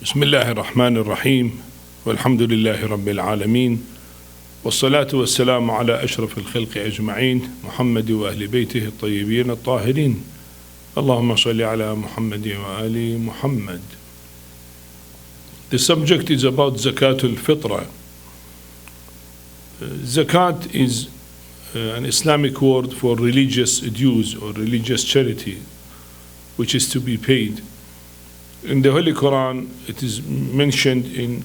بسم الله الرحمن الرحيم والحمد لله رب العالمين والصلاة والسلام على أشرف الخلق أجمعين محمد وأهل بيته الطيبين الطاهرين اللهم صل على محمد وآل محمد. The subject is about Zakat Al-Fitrah. Zakat is an Islamic word for religious dues or religious charity which is to be paid. In the Holy Quran, it is mentioned in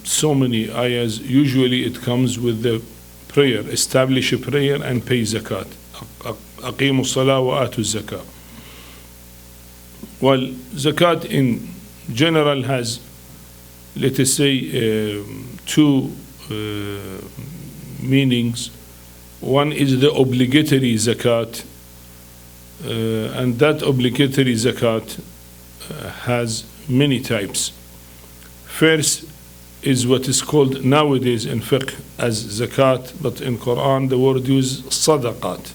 so many ayahs. Usually it comes with the prayer, establish a prayer and pay zakat. Aqimu salah wa atu zakah. Well, zakat in general has, let us say, two meanings. One is the obligatory zakat, and that obligatory zakat has many types. First is what is called nowadays in fiqh as zakat, but in Quran the word used sadaqat,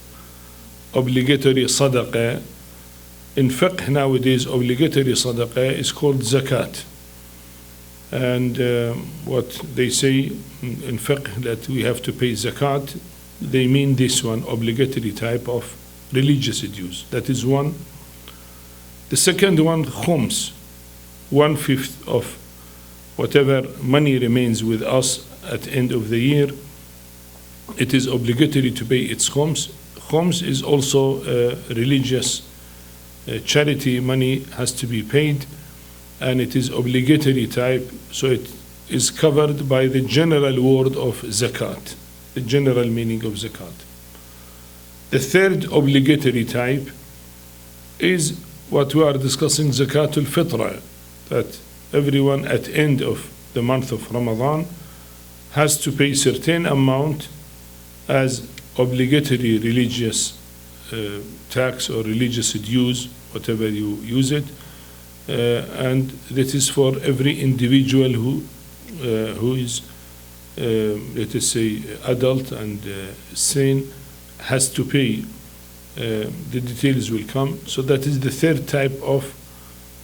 obligatory sadaqah. In fiqh nowadays obligatory sadaqah is called zakat. And what they say in fiqh that we have to pay zakat, they mean this one, obligatory type of religious dues. That is one. The second one, khums, 1/5 of whatever money remains with us at the end of the year. It is obligatory to pay its khums. Khums is also religious charity. Money has to be paid, and it is obligatory type, so it is covered by the general word of zakat, the general meaning of zakat. The third obligatory type is what we are discussing, Zakat Al-Fitrah, that everyone at the end of the month of Ramadan has to pay certain amount as obligatory religious tax or religious dues, whatever you use it, and that is for every individual who is, let us say, adult and sane, has to pay. The details will come. So that is the third type of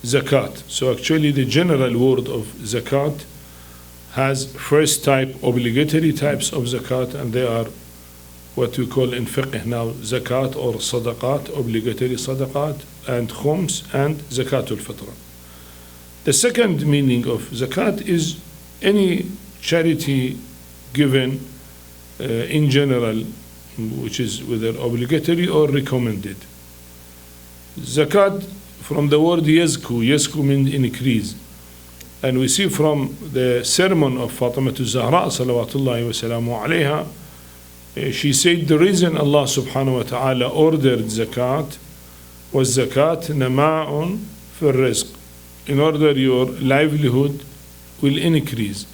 zakat. So actually the general word of zakat has first type, obligatory types of zakat, and they are what we call in fiqh now zakat or sadaqat, obligatory sadaqat, and khums and zakat al-fitrah. The second meaning of zakat is any charity given in general, which is whether obligatory or recommended. Zakat from the word yazku means increase. And we see from the sermon of Fatima Zahra salawatullahi wa salamu alayha, she said the reason Allah subhanahu wa ta'ala ordered zakat was zakat nama'un fil rizq, in order your livelihood will increase.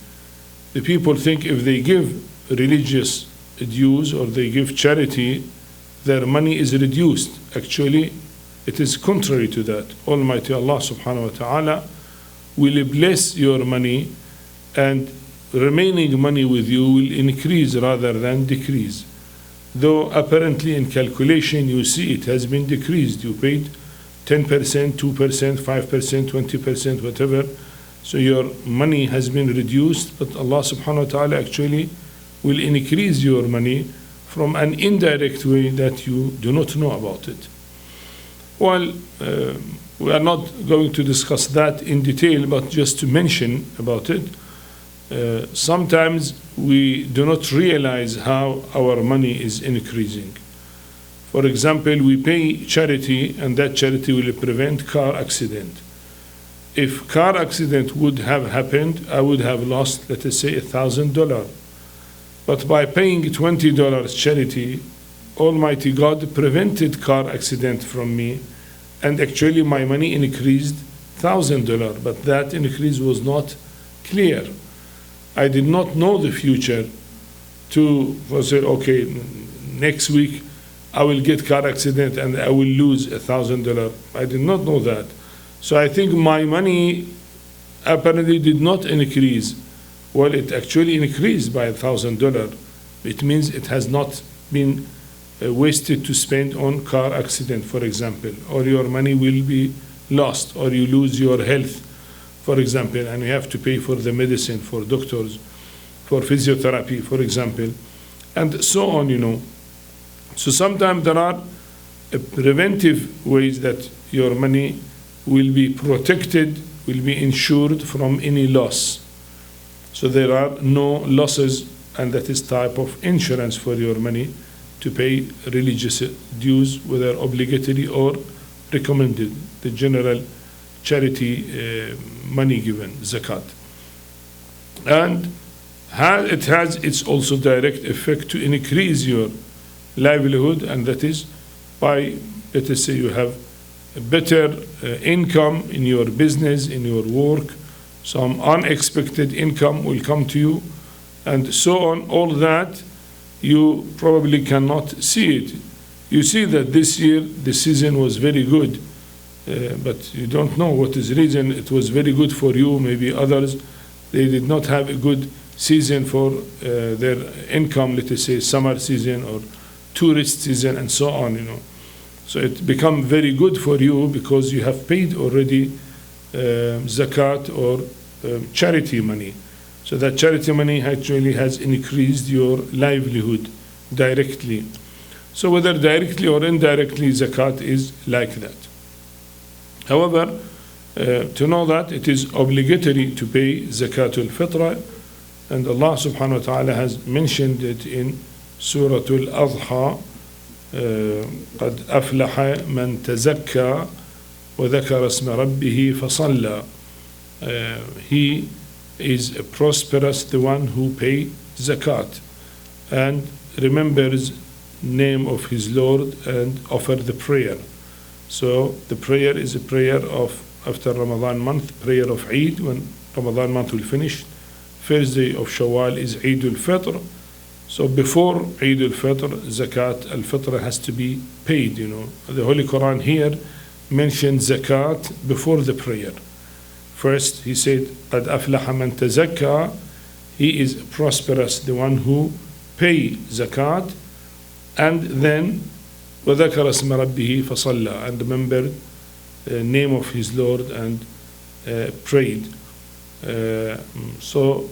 The people think if they give religious dues or they give charity, their money is reduced. Actually, it is contrary to that. Almighty Allah subhanahu wa ta'ala will bless your money, and remaining money with you will increase rather than decrease. Though apparently in calculation you see it has been decreased. You paid 10%, 2%, 5%, 20%, whatever. So your money has been reduced, but Allah subhanahu wa ta'ala actually will increase your money from an indirect way that you do not know about it. Well, we are not going to discuss that in detail, but just to mention about it, sometimes we do not realize how our money is increasing. For example, we pay charity, and that charity will prevent car accident. If car accident would have happened, I would have lost, let us say, $1,000. But by paying $20 charity, Almighty God prevented car accident from me, and actually my money increased $1,000, but that increase was not clear. I did not know the future to say, okay, next week I will get car accident and I will lose $1,000. I did not know that. So I think my money apparently did not increase. Well, it actually increased by $1,000. It means it has not been wasted to spend on car accident, for example, or your money will be lost, or you lose your health for example, and you have to pay for the medicine, for doctors, for physiotherapy, for example, and so on, So sometimes there are preventive ways that your money will be protected, will be insured from any loss. So there are no losses, and that is type of insurance for your money to pay religious dues, whether obligatory or recommended, the general charity money given, zakat. And it has its also direct effect to increase your livelihood, and that is by, let us say, you have a better income in your business, in your work, some unexpected income will come to you, and so on. All that you probably cannot see it. You see that this year the season was very good, but you don't know what is the reason. It was very good for you, maybe others, they did not have a good season for their income, let us say summer season or tourist season and so on, So it become very good for you because you have paid already zakat or charity money. So that charity money actually has increased your livelihood directly. So whether directly or indirectly, zakat is like that. However, to know that it is obligatory to pay Zakat Al-Fitrah, and Allah subhanahu wa ta'ala has mentioned it in Surah Al-Adha, قد أفلح من تزكى وذكر اسم ربه فصلى. He is prosperous, the one who pay zakat and remembers name of his Lord and offer the prayer. So the prayer is a prayer of, after Ramadan month, prayer of Eid, when Ramadan month will finish. First day of Shawwal is Eid al-Fitr. So before Eid al-Fitr, Zakat al-Fitr has to be paid, The Holy Quran here mentioned zakat before the prayer. First, he said, قَدْ أَفْلَحَ مَنْ تَزَكَّى. He is prosperous, the one who pay zakat, and then وَذَكَرَ اسْمَ رَبِّهِ فَصَلَّى, and remembered the name of his Lord and prayed. So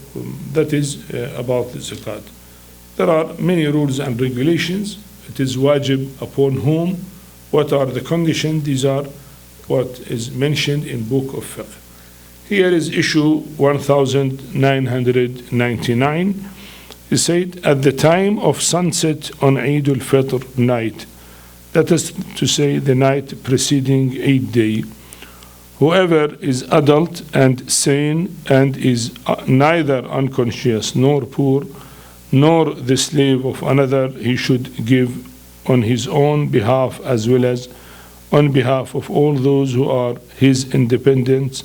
that is about the zakat. There are many rules and regulations. It is wajib upon whom, what are the conditions. These are what is mentioned in book of fiqh. Here is issue 1999. He said, at the time of sunset on Eid al-Fitr night, that is to say the night preceding Eid day, whoever is adult and sane and is neither unconscious nor poor nor the slave of another, he should give on his own behalf as well as on behalf of all those who are his independents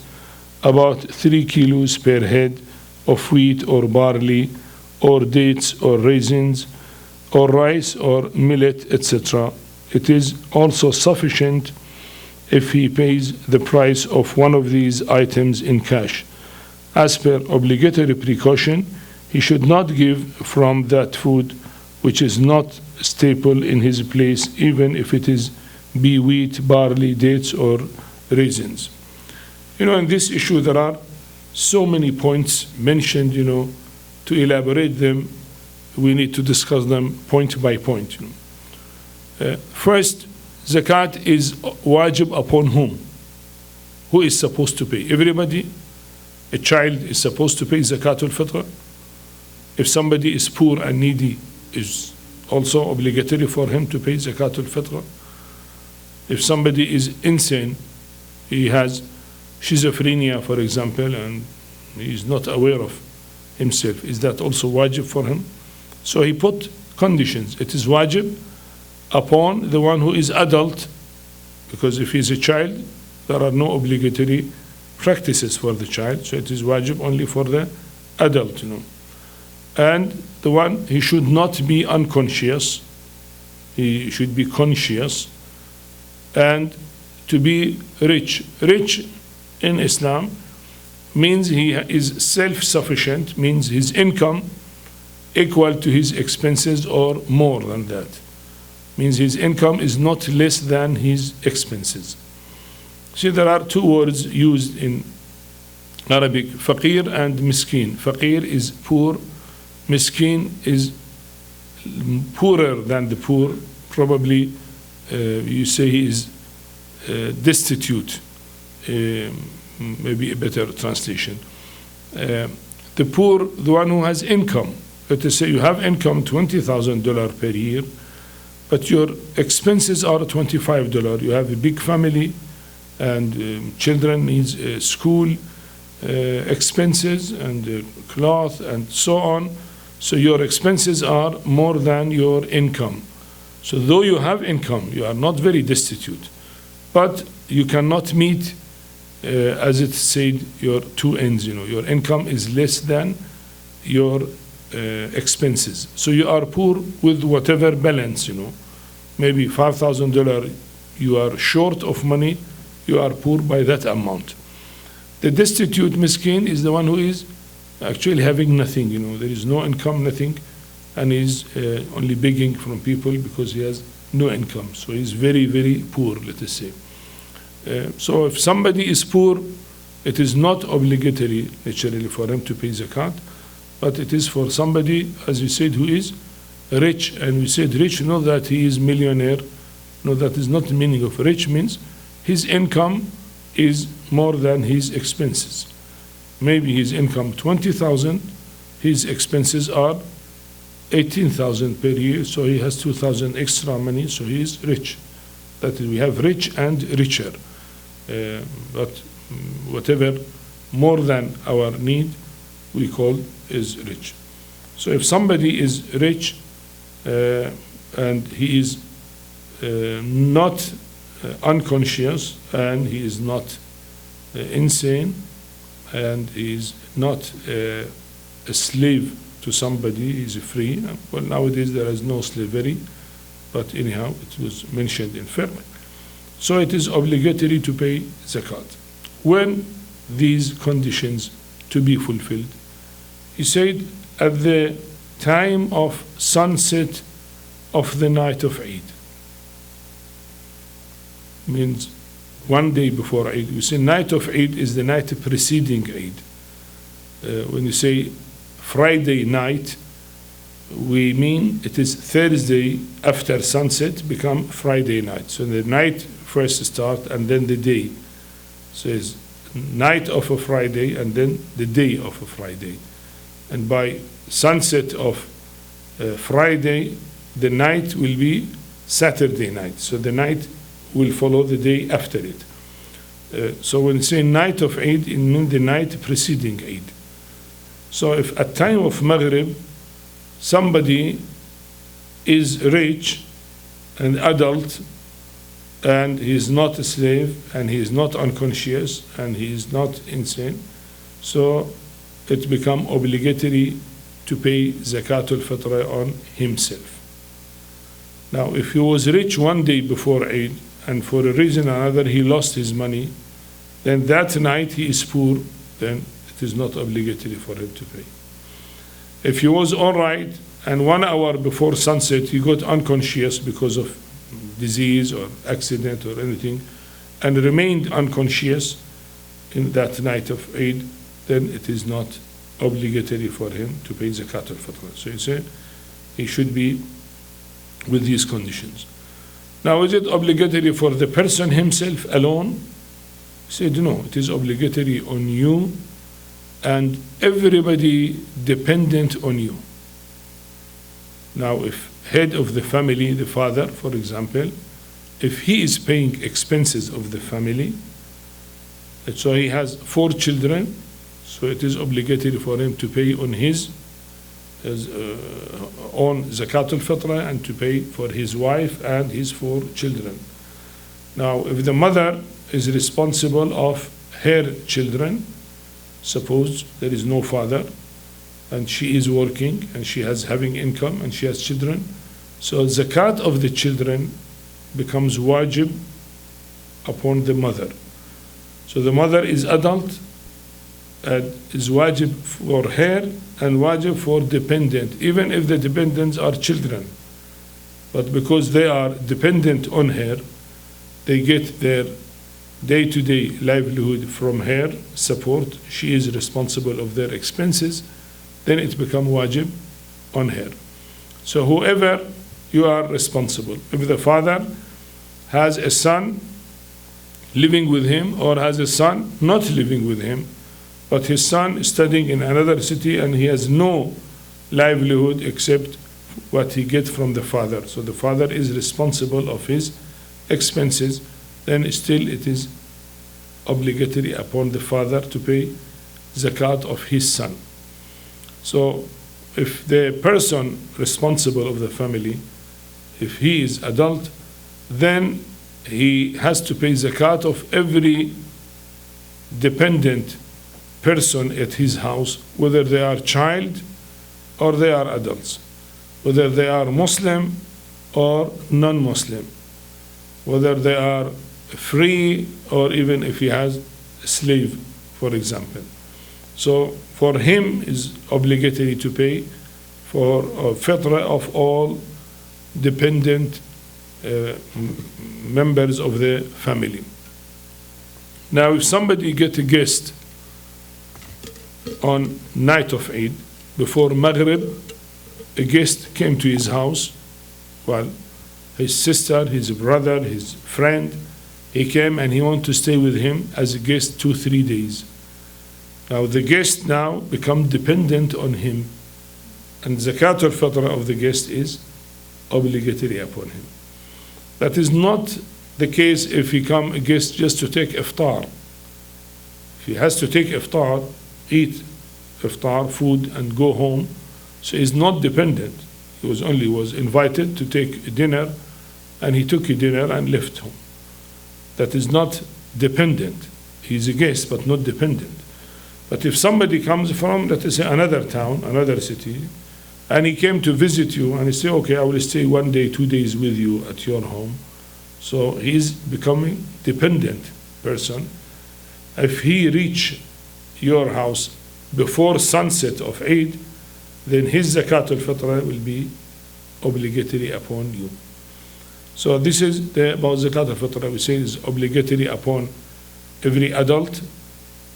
about 3 kilos per head of wheat or barley or dates or raisins or rice or millet, etc. It is also sufficient if he pays the price of one of these items in cash. As per obligatory precaution, he should not give from that food which is not staple in his place, even if it is be wheat, barley, dates, or raisins. In this issue there are so many points mentioned, to elaborate them, we need to discuss them point by point. First, zakat is wajib upon whom? Who is supposed to pay? Everybody. A child is supposed to pay zakat al-fitr. If somebody is poor and needy, is also obligatory for him to pay zakat al-fitr. If somebody is insane, he has schizophrenia, for example, and he is not aware of himself, is that also wajib for him? So he put conditions. It is wajib upon the one who is adult, because if he is a child, there are no obligatory practices for the child, so it is wajib only for the adult, And the one, he should not be unconscious, he should be conscious, and to be rich. Rich in Islam means he is self-sufficient, means his income equal to his expenses or more than that. Means his income is not less than his expenses. See, there are two words used in Arabic, faqir and miskin. Faqir is poor, miskin is poorer than the poor. Probably you say he is destitute, maybe a better translation. The poor, the one who has income. Let us say you have income $20,000 per year, but your expenses are $25. You have a big family, and children needs school expenses and cloth and so on. So your expenses are more than your income. So though you have income, you are not very destitute, but you cannot meet, as it said, your two ends. Your income is less than your expenses. So you are poor with whatever balance. Maybe $5,000 you are short of money, you are poor by that amount. The destitute miskin is the one who is actually having nothing. There is no income, nothing, and is only begging from people because he has no income. So he's very, very poor, let us say. So if somebody is poor, it is not obligatory naturally for him to pay zakat, but it is for somebody, as we said, who is rich. And we said rich, not that he is millionaire. No, that is not the meaning of rich. Means his income is more than his expenses. Maybe his income 20,000, his expenses are 18,000 per year, so he has 2,000 extra money, so he is rich. That is, we have rich and richer. But whatever more than our need, we call is rich. So if somebody is rich and he is not unconscious, and he is not insane, and he is not a slave to somebody, he is free. Well, nowadays there is no slavery, but anyhow it was mentioned in fiqh. So it is obligatory to pay zakat. When these conditions to be fulfilled? He said at the time of sunset of the night of Eid. Means one day before Eid. We say night of Eid is the night preceding Eid. When you say Friday night, we mean it is Thursday after sunset become Friday night. So the night first start and then the day. So it's night of a Friday and then the day of a Friday. And by sunset of Friday, the night will be Saturday night. So the night will follow the day after it. So when you say night of Eid, it means the night preceding Eid. So if at time of Maghrib, somebody is rich and adult, and he is not a slave, and he is not unconscious, and he is not insane, so it becomes obligatory to pay Zakat Al-Fitrah on himself. Now, if he was rich one day before Eid, and for a reason or another he lost his money, then that night he is poor, then it is not obligatory for him to pay. If he was all right, and 1 hour before sunset he got unconscious because of disease or accident or anything, and remained unconscious in that night of Eid, then it is not obligatory for him to pay Zakat Al-Fitrah. So he said he should be with these conditions. Now, is it obligatory for the person himself alone? He said no, it is obligatory on you and everybody dependent on you. Now, if head of the family, the father, for example, if he is paying expenses of the family, so he has 4 children, so it is obligatory for him to pay on his own Zakat Al-Fitrah and to pay for his wife and his 4 children. Now, if the mother is responsible of her children, suppose there is no father, and she is working, and she has having income, and she has children, so zakat of the children becomes wajib upon the mother. So the mother is adult, and is wajib for her, and wajib for dependent, even if the dependents are children. But because they are dependent on her, they get their day-to-day livelihood from her support, she is responsible of their expenses, then it becomes wajib on her. So whoever, you are responsible. If the father has a son living with him, or has a son not living with him, but his son is studying in another city and he has no livelihood except what he gets from the father, so the father is responsible of his expenses, then still it is obligatory upon the father to pay zakat of his son. So if the person responsible of the family, if he is adult, then he has to pay zakat of every dependent person at his house, whether they are child or they are adults, whether they are Muslim or non-Muslim, whether they are free or even if he has a slave, for example. So for him is obligatory to pay for fitrah of all dependent members of the family. Now if somebody get a guest on night of Eid, before Maghrib, a guest came to his house, well, his sister, his brother, his friend, he came and he wanted to stay with him as a guest 2-3 days. Now the guest now become dependent on him, and zakat al-fitrah of the guest is obligatory upon him. That is not the case if he come a guest just to take iftar. If he has to take iftar, eat iftar, food, and go home, so he's not dependent. He was invited to take dinner, and he took a dinner and left home. That is not dependent. He's a guest, but not dependent. But if somebody comes from, let us say, another town, another city, and he came to visit you, and he say, okay, I will stay 1 day, 2 days with you at your home, so he's becoming dependent person. If he reach your house before sunset of Eid, then his zakat al-fitrah will be obligatory upon you. So this is about zakat al-fitrah. We say is obligatory upon every adult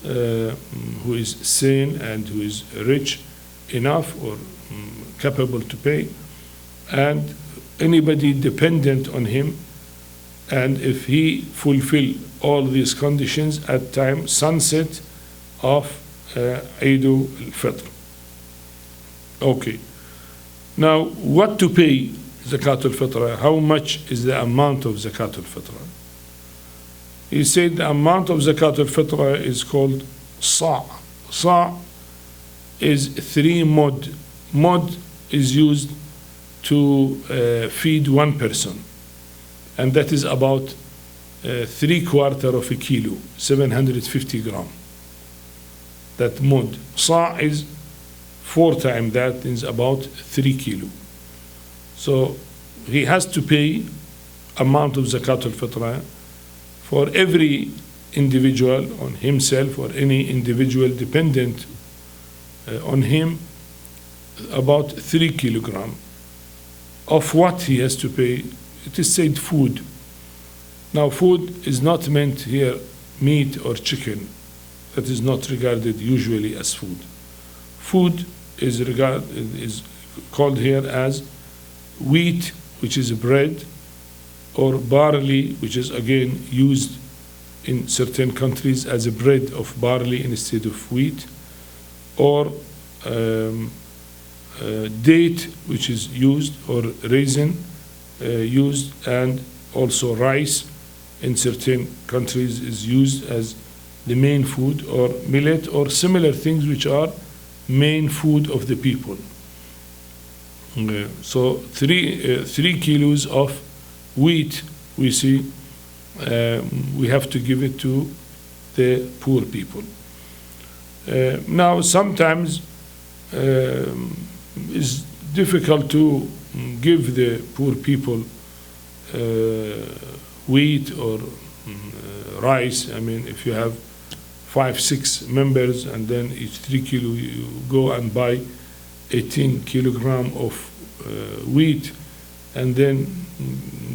who is sane and who is rich enough or capable to pay, and anybody dependent on him. And if he fulfill all these conditions at time sunset of Eid al-Fitr. Okay. Now, what to pay zakat al-Fitr? How much is the amount of zakat al-Fitr? He said the amount of zakat al-Fitr is called sa'. Sa' is 3 mud. Mud is used to feed one person, and that is about 3/4 of a kilo, 750 grams. That mud. Sa' is 4 times that, is about 3 kilo. So he has to pay amount of zakat al-Fitr for every individual on himself or any individual dependent on him, about 3 kilograms. Of what he has to pay? It is said food. Now food is not meant here meat or chicken. That is not regarded usually as food. Food is called here as wheat, which is bread, or barley, which is again used in certain countries as a bread of barley instead of wheat, or date, which is used, or raisin used, and also rice in certain countries is used as the main food, or millet, or similar things which are main food of the people. So 3 kilos of wheat, we see, we have to give it to the poor people. Now sometimes it's difficult to give the poor people wheat or rice. I mean, if you have 5-6 members and then each 3 kilo, you go and buy 18 kilogram of wheat and then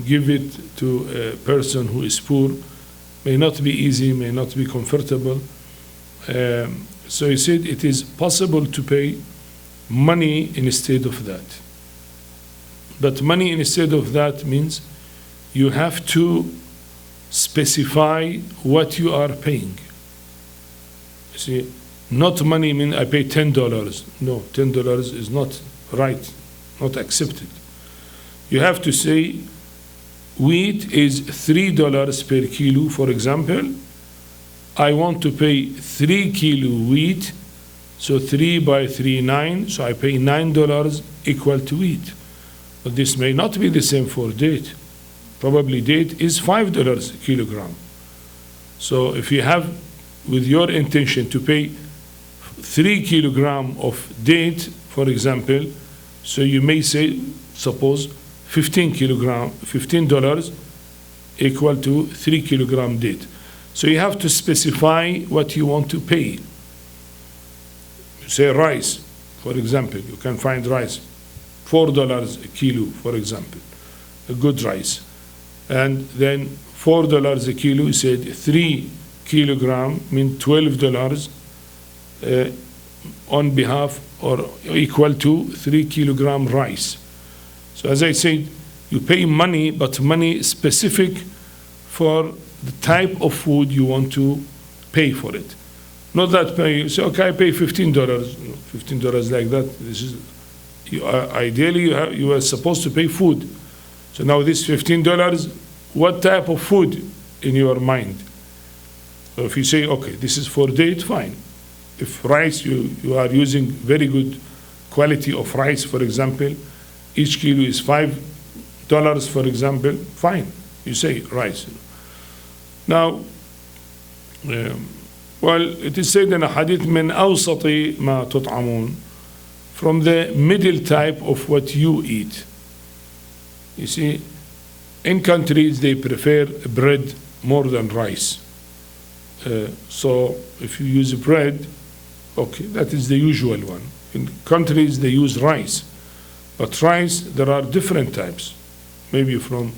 give it to a person who is poor. may not be easy, may not be comfortable. So he said it is possible to pay money instead of that. But money instead of that means you have to specify what you are paying. You see, not money means I pay $10. No, $10 is not right, not accepted. You have to say wheat is $3 per kilo, for example. I want to pay 3 kilo wheat, so 3 by 3, 9, so I pay $9 equal to wheat. But this may not be the same for date. Probably date is $5 a kilogram. So if you have, with your intention to pay 3 kilogram of date, for example, so you may say, suppose $15 equal to 3 kilogram date. So you have to specify what you want to pay. You say rice, for example, you can find rice, $4 a kilo, for example, a good rice. And then $4 a kilo, you said 3 kilogram mean $12 on behalf or equal to 3 kilogram rice. So as I said, you pay money, but money specific for the type of food you want to pay for it. Not that you say, okay, I pay $15, $15 like that. This is ideally you are supposed to pay food. So now this $15, what type of food in your mind? So if you say, okay, this is for date, fine. If rice, you are using very good quality of rice, for example, each kilo is $5, for example, fine. You say rice. Now, well, it is said in a hadith, من أوسط ما تطعمون, from the middle type of what you eat. You see, in countries they prefer bread more than rice. So if you use bread, okay, that is the usual one. In countries they use rice, but rice there are different types, maybe from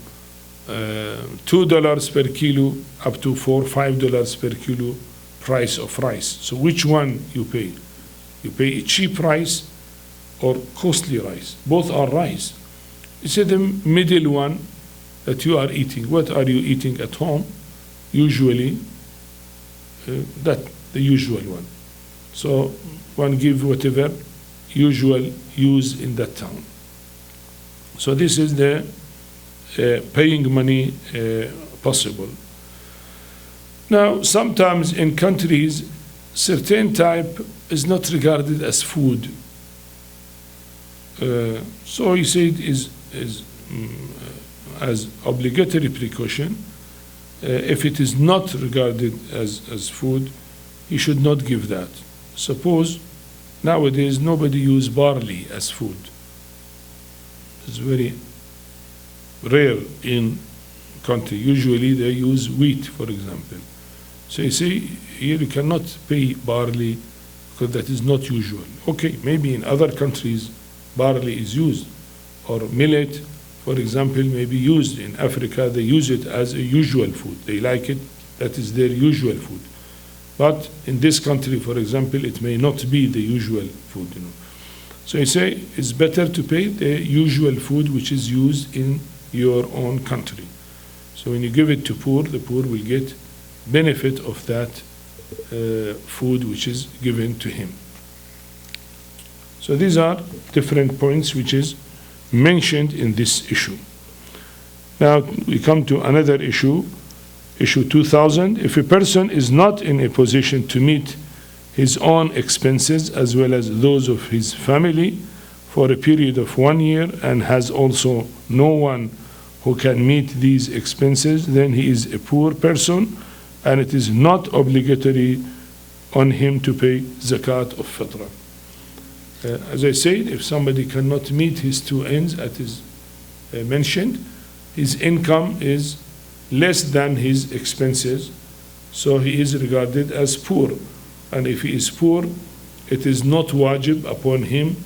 $2 per kilo up to $4-5 per kilo price of rice. So which one you pay? You pay a cheap rice or costly rice? Both are rice. You say the middle one that you are eating. What are you eating at home? Usually, that the usual one. So one give whatever usual use in that town. So this is the paying money possible. Now, sometimes in countries, certain type is not regarded as food. So he said is as obligatory precaution. If it is not regarded as food, he should not give that. Suppose nowadays nobody use barley as food. It's very rare in country. Usually they use wheat, for example. So you see, here you cannot pay barley because that is not usual. Okay, maybe in other countries barley is used, or millet, for example, may be used in Africa. They use it as a usual food. They like it. That is their usual food. But in this country, for example, it may not be the usual food. So you say it's better to pay the usual food which is used in your own country. So when you give it to poor, the poor will get benefit of that food which is given to him. So these are different points which is mentioned in this issue. Now we come to another issue, issue 2000. If a person is not in a position to meet his own expenses as well as those of his family for a period of 1 year and has also no one who can meet these expenses, then he is a poor person and it is not obligatory on him to pay Zakat Al-Fitrah. As I said, if somebody cannot meet his two ends as is mentioned, his income is less than his expenses, so he is regarded as poor. And if he is poor, it is not wajib upon him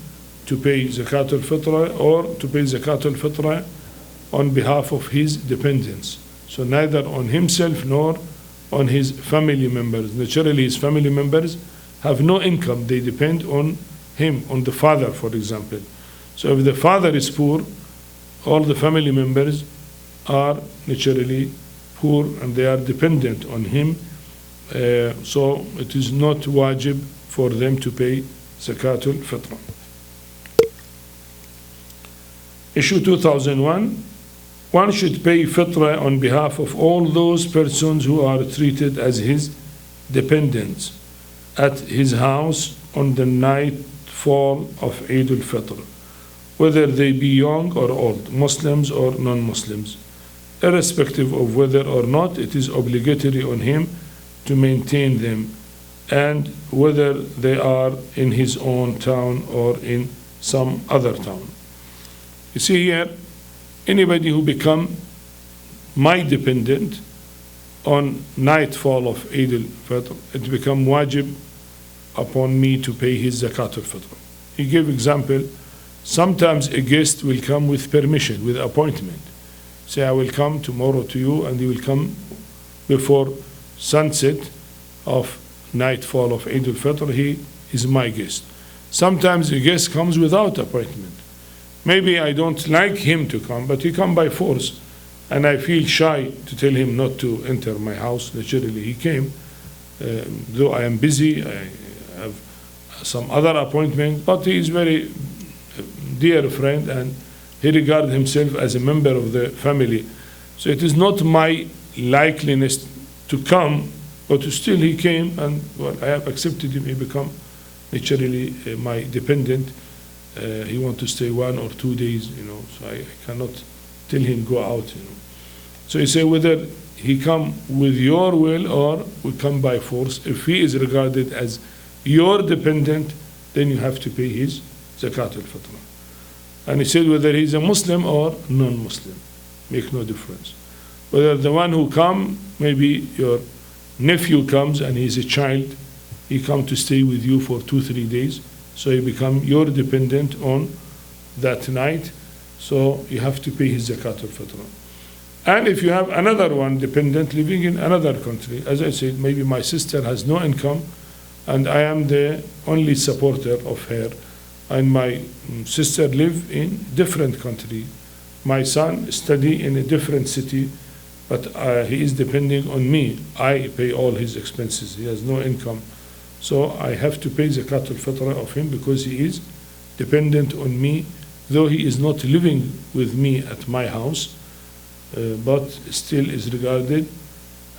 to pay Zakat Al-Fitrah or to pay Zakat Al-Fitrah on behalf of his dependents. So neither on himself nor on his family members. Naturally, his family members have no income. They depend on him, on the father, for example. So if the father is poor, all the family members are naturally poor and they are dependent on him. So it is not wajib for them to pay Zakat Al-Fitrah. Issue 2001, one should pay fitrah on behalf of all those persons who are treated as his dependents at his house on the nightfall of Eid al-Fitr, whether they be young or old, Muslims or non-Muslims. Irrespective of whether or not it is obligatory on him to maintain them, and whether they are in his own town or in some other town. You see here, anybody who become my dependent on nightfall of Eid al-Fitr, it become wajib upon me to pay his Zakat al-Fitr. He gave example, sometimes a guest will come with permission, with appointment. Say, I will come tomorrow to you, and he will come before sunset of nightfall of Eid al-Fitr. He is my guest. Sometimes a guest comes without appointment. Maybe I don't like him to come, but he come by force, and I feel shy to tell him not to enter my house. Naturally, he came. Though I am busy, I have some other appointment, but he is very dear friend, and he regards himself as a member of the family. So it is not my likeliness to come, but still he came, and well, I have accepted him. He become naturally my dependent. He want to stay 1 or 2 days, so I cannot tell him go out, So he say whether he come with your will or we come by force. If he is regarded as your dependent, then you have to pay his Zakat al-Fitrah. And he said whether he's a Muslim or non-Muslim, make no difference. Whether the one who come, maybe your nephew comes and he's a child, he come to stay with you for 2-3 days, so he become your dependent on that night, so you have to pay his Zakat al-Fitrah. And if you have another one dependent living in another country, as I said, maybe my sister has no income and I am the only supporter of her, and my sister live in different country. My son study in a different city, but he is depending on me. I pay all his expenses. He has no income. So I have to pay Zakat al-Fitrah of him because he is dependent on me, though he is not living with me at my house, but still is regarded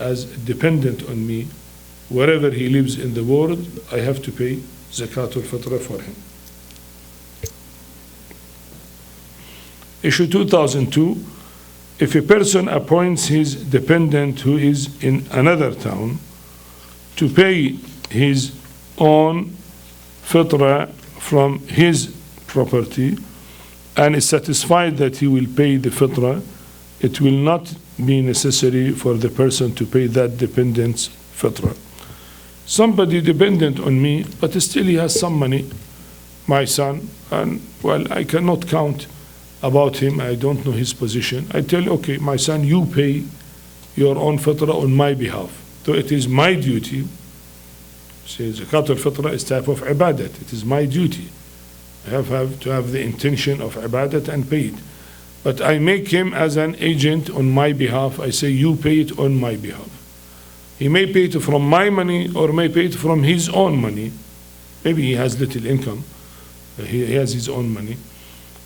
as dependent on me. Wherever he lives in the world, I have to pay Zakat al-Fitrah for him. Issue 2002, if a person appoints his dependent who is in another town to pay his own fitrah from his property and is satisfied that he will pay the fitrah, it will not be necessary for the person to pay that dependent's fitrah. Somebody dependent on me, but still he has some money, my son, and well, I cannot count about him. I don't know his position. I tell, okay, my son, you pay your own fitrah on my behalf. So it is my duty. See, Zakat al-Fitrah is type of ibadat. It is my duty. I have to have the intention of ibadat and pay it. But I make him as an agent on my behalf. I say, you pay it on my behalf. He may pay it from my money or may pay it from his own money. Maybe he has little income. He has his own money.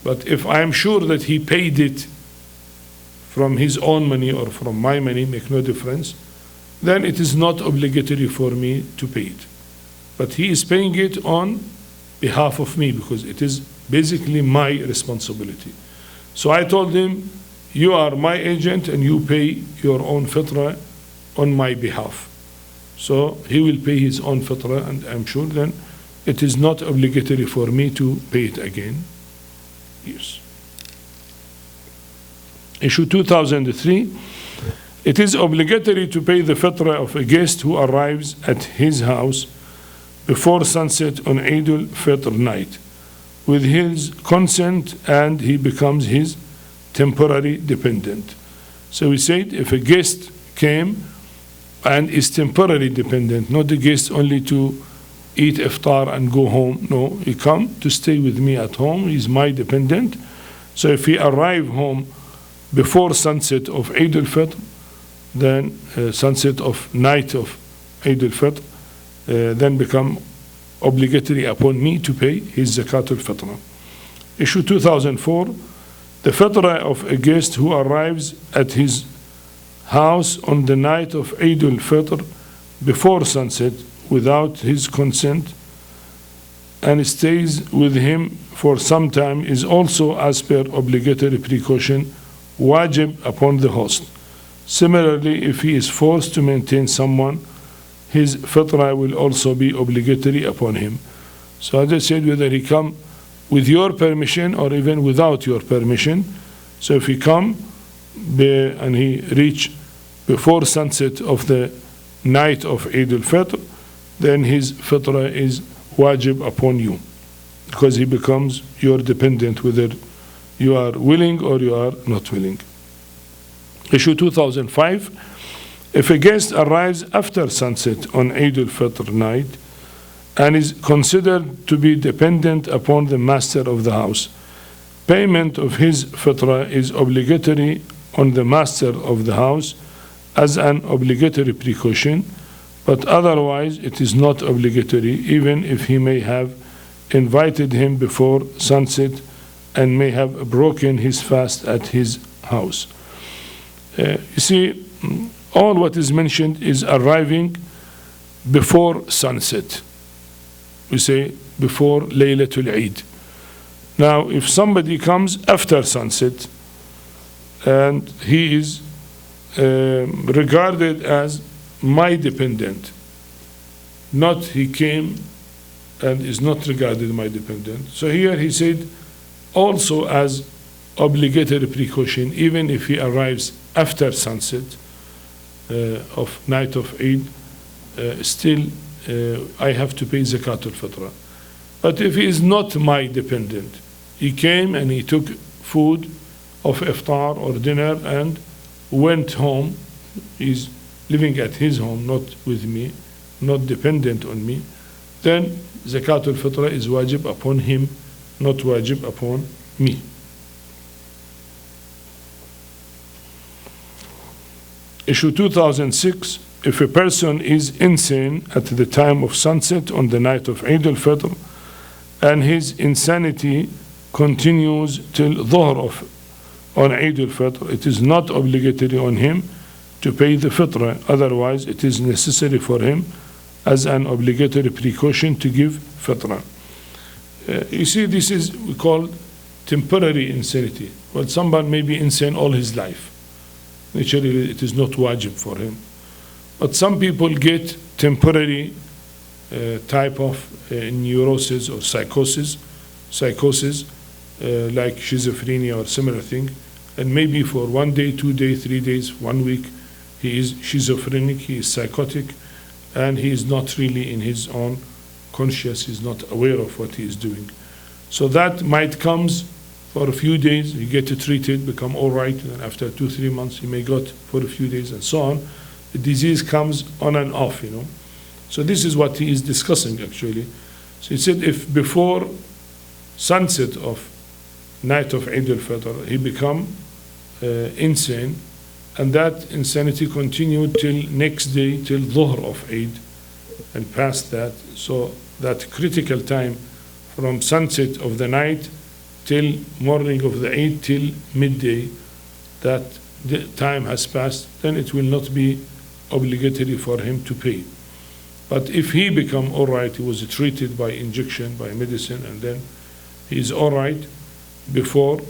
But if I am sure that he paid it from his own money or from my money, make no difference, then it is not obligatory for me to pay it. But he is paying it on behalf of me because it is basically my responsibility. So I told him, you are my agent and you pay your own fitrah on my behalf. So he will pay his own fitrah, and I'm sure then it is not obligatory for me to pay it again. Yes. Issue 2003, it is obligatory to pay the fitrah of a guest who arrives at his house before sunset on Eid al-Fitr night with his consent, and he becomes his temporary dependent. So we said if a guest came and is temporarily dependent, not the guest only to eat iftar and go home. No, he come to stay with me at home. He's my dependent. So if he arrive home before sunset of Eid al-Fitr, then sunset of night of Eid al-Fitr, then become obligatory upon me to pay his Zakat Al-Fitrah. Issue 2004, the fitrah of a guest who arrives at his house on the night of Eid al-Fitr before sunset without his consent and stays with him for some time is also, as per obligatory precaution, wajib upon the host. Similarly, if he is forced to maintain someone, his fitrah will also be obligatory upon him. So as I said, whether he come with your permission or even without your permission. So if he come and he reach before sunset of the night of Eid al-Fitr, then his fitrah is wajib upon you, because he becomes your dependent, whether you are willing or you are not willing. Issue 2005, if a guest arrives after sunset on Eid al-Fitr night and is considered to be dependent upon the master of the house, payment of his fitrah is obligatory on the master of the house as an obligatory precaution, but otherwise it is not obligatory, even if he may have invited him before sunset and may have broken his fast at his house. You see, all what is mentioned is arriving before sunset. We say before Laylatul Eid. Now, if somebody comes after sunset and he is regarded as my dependent, not he came and is not regarded my dependent. So here he said also as obligatory precaution, even if he arrives after sunset of night of Eid, still I have to pay Zakat Al-Fitrah. But if he is not my dependent, he came and he took food of iftar or dinner and went home, he's living at his home, not with me, not dependent on me, then Zakat Al-Fitrah is wajib upon him, not wajib upon me. Issue 2006, if a person is insane at the time of sunset on the night of Eid al-Fitr and his insanity continues till Dhuhr on Eid al-Fitr, it is not obligatory on him to pay the fitrah. Otherwise, it is necessary for him as an obligatory precaution to give fitrah. You see, this is we call temporary insanity. Well, someone may be insane all his life. Naturally, it is not wajib for him. But some people get temporary type of neurosis or psychosis like schizophrenia or similar thing, and maybe for 1 day, 2 days, 3 days, 1 week, he is schizophrenic, he is psychotic, and he is not really in his own conscious, he is not aware of what he is doing. So that might comes for a few days, he get treated, become all right, and after 2-3 months he may got for a few days and so on. The disease comes on and off, you know. So this is what he is discussing actually. So he said if before sunset of night of Eid al-Fitr he become insane, and that insanity continued till next day, till Dhuhr of Eid, and past that. So that critical time from sunset of the night till morning of the Eid till midday, that the time has passed, then it will not be obligatory for him to pay. But if he become all right, he was treated by injection, by medicine, and then he is all right before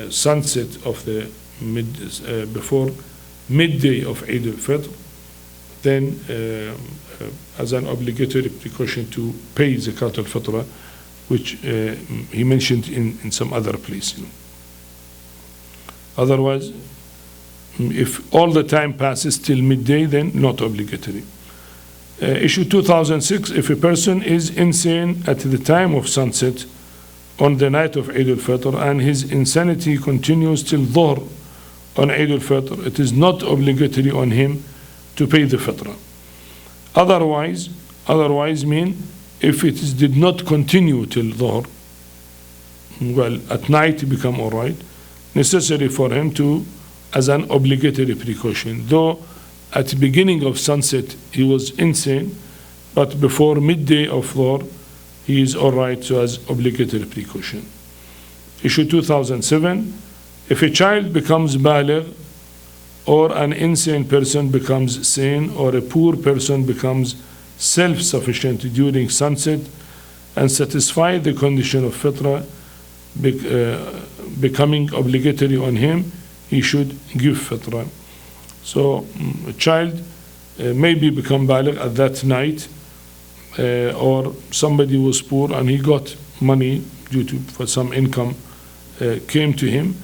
sunset of the before midday of Eid al-Fitr, then as an obligatory precaution to pay Zakat al-Fitrah, which he mentioned in some other place. You know. Otherwise, if all the time passes till midday, then not obligatory. Issue 2006, if a person is insane at the time of sunset on the night of Eid al-Fitr and his insanity continues till Dhuhr on Eid al-Fitr, it is not obligatory on him to pay the fitrah. Otherwise mean if it did not continue till dhuhr, well, at night it become all right, necessary for him to, as an obligatory precaution. Though at the beginning of sunset he was insane, but before midday of dhuhr he is all right, so as obligatory precaution. Issue 2007, if a child becomes baligh, or an insane person becomes sane, or a poor person becomes self-sufficient during sunset and satisfy the condition of fitrah becoming obligatory on him, he should give fitrah. So a child maybe become baligh at that night, or somebody was poor and he got money due to for some income came to him.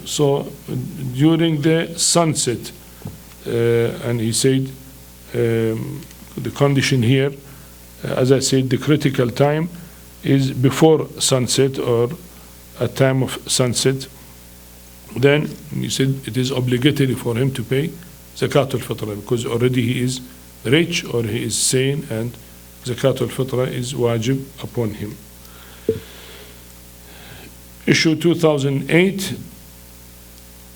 So during the sunset, and he said the condition here, as I said, the critical time is before sunset or at time of sunset. Then he said it is obligatory for him to pay Zakat Al-Fitrah because already he is rich or he is sane, and Zakat Al-Fitrah is wajib upon him. Issue 2008,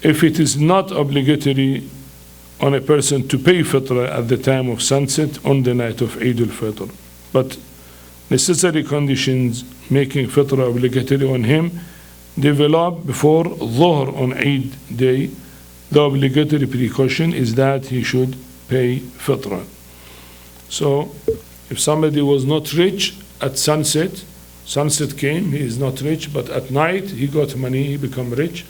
if it is not obligatory on a person to pay fitrah at the time of sunset on the night of Eid al-Fitr, but necessary conditions making fitrah obligatory on him develop before dhuhr on Eid day, the obligatory precaution is that he should pay fitrah. So if somebody was not rich at sunset came, he is not rich, but at night he got money, he become rich.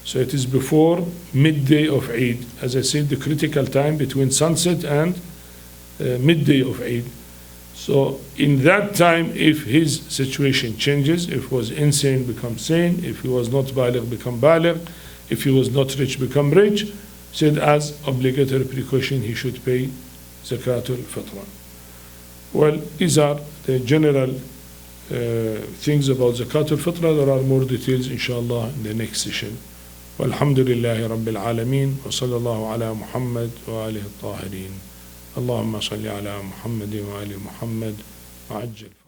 So it is before midday of Eid. As I said, the critical time between sunset and midday of Eid. So in that time, if his situation changes, if he was insane, become sane, if he was not baligh, become baligh, if he was not rich, become rich, said as obligatory precaution he should pay Zakat Al-Fitrah. Well, these are the general things about Zakat Al-Fitrah. There are more details inshallah in the next session. والحمد لله رب العالمين وصلى الله على محمد وآله الطاهرين. اللهم صل على محمد وآل محمد وعجل